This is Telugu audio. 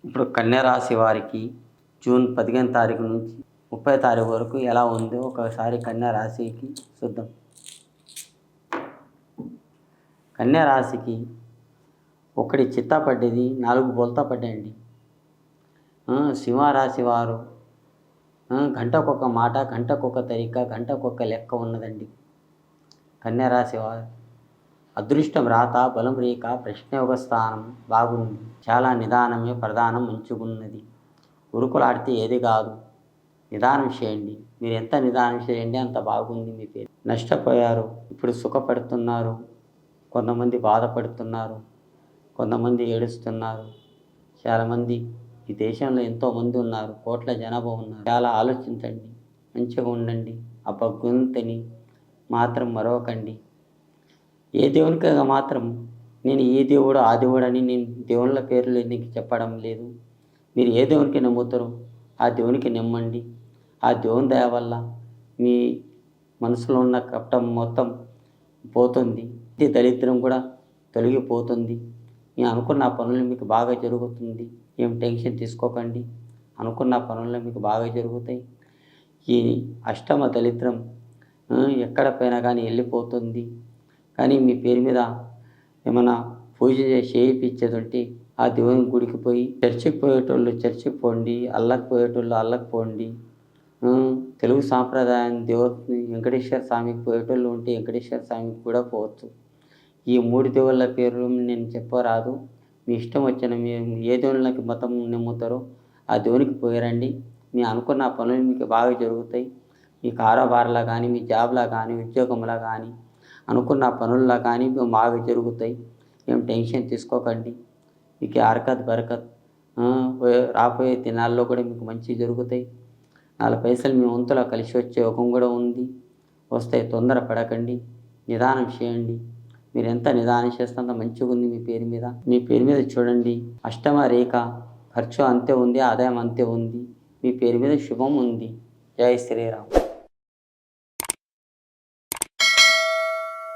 ఇప్పుడు కన్యా రాశి వారికి జూన్ 15 తారీఖు నుంచి 30 తారీఖు వరకు ఎలా ఉందో ఒకసారి కన్యా రాశికి చూద్దాం. కన్యా రాశికి ఒకటి చిత్తా పడ్డది, 4 బోల్తా పడ్డాయండి. సింహరాశి వారు గంటకొక మాట, గంటకొక తరిక, గంటకొక లెక్క ఉన్నదండి. కన్యా రాశి వారు అదృష్టం రాత, బలం రేఖ, ప్రశ్నయోగ స్థానం బాగుంది. చాలా నిదానమే ప్రధానం, మంచిగున్నది. ఉరుకులాడితే ఏది కాదు, నిదానం చేయండి. మీరు ఎంత నిదానం చేయండి అంత బాగుంది. మీ పేరు నష్టపోయారు, ఇప్పుడు సుఖపడుతున్నారు. కొంతమంది బాధపడుతున్నారు, కొంతమంది ఏడుస్తున్నారు. చాలామంది ఈ దేశంలో ఎంతోమంది ఉన్నారు, కోట్ల జనాభా ఉన్నారు. చాలా ఆలోచించండి, మంచిగా ఉండండి. ఆ భగవంతుని మాత్రం మరవకండి. ఏ దేవునికి మాత్రం నేను ఈ దేవుడు ఆ దేవుడు అని నేను దేవుళ్ళ పేర్లు నీకు చెప్పడం లేదు. మీరు ఏ దేవునికి నమ్ముతారో ఆ దేవునికి నమ్మండి. ఆ దేవుని దయ వల్ల మీ మనసులో ఉన్న కపటం మొత్తం పోతుంది. ఈ దరిద్రం కూడా తొలగిపోతుంది. మీరు అనుకున్న పనులు మీకు బాగా జరుగుతుంది. ఏం టెన్షన్ తీసుకోకండి. అనుకున్న పనులు మీకు బాగా జరుగుతాయి. ఈ అష్టమ దరిద్రం ఎక్కడ పోయినా కానీ వెళ్ళిపోతుంది. కానీ మీ పేరు మీద ఏమైనా పూజ చేయించేది ఉంటే ఆ దేవుని గుడికి పోయి, చర్చికి పోయేటోళ్ళు చర్చికి పోండి, అల్లకి పోయేటోళ్ళు అల్లకి పోండి. తెలుగు సాంప్రదాయం దేవుని వెంకటేశ్వర స్వామికి పోయేటోళ్ళు ఉంటే వెంకటేశ్వర స్వామికి కూడా పోవచ్చు. ఈ 3 దేవుళ్ళ పేర్లు నేను చెప్పరాదు. మీ ఇష్టం వచ్చిన మీరు ఏ దేవుళ్ళకి మతం నమ్ముతారో ఆ దేవునికి పోయిరండి. మీ అనుకున్న పనులు మీకు బాగా జరుగుతాయి. మీ కారోబార్లా కానీ, మీ జాబ్లా కానీ, ఉద్యోగంలా కానీ, అనుకున్న పనుల్లో కానీ బాగా జరుగుతాయి. ఏం టెన్షన్ తీసుకోకండి. మీకు హరకత్ బరకత్ రాబోయే దినాల్లో కూడా మీకు మంచి జరుగుతాయి. 4 పైసలు మీ వంతులో కలిసి వచ్చే యోగం కూడా ఉంది. వస్తాయి, తొందర పడకండి, నిదానం చేయండి. మీరు ఎంత నిదానం చేస్తే అంత మంచిగా ఉంది మీ పేరు మీద. మీ పేరు మీద చూడండి, అష్టమ రేఖ, ఖర్చు అంతే ఉంది, ఆదాయం అంతే ఉంది. మీ పేరు మీద శుభం ఉంది. జై శ్రీరామ్.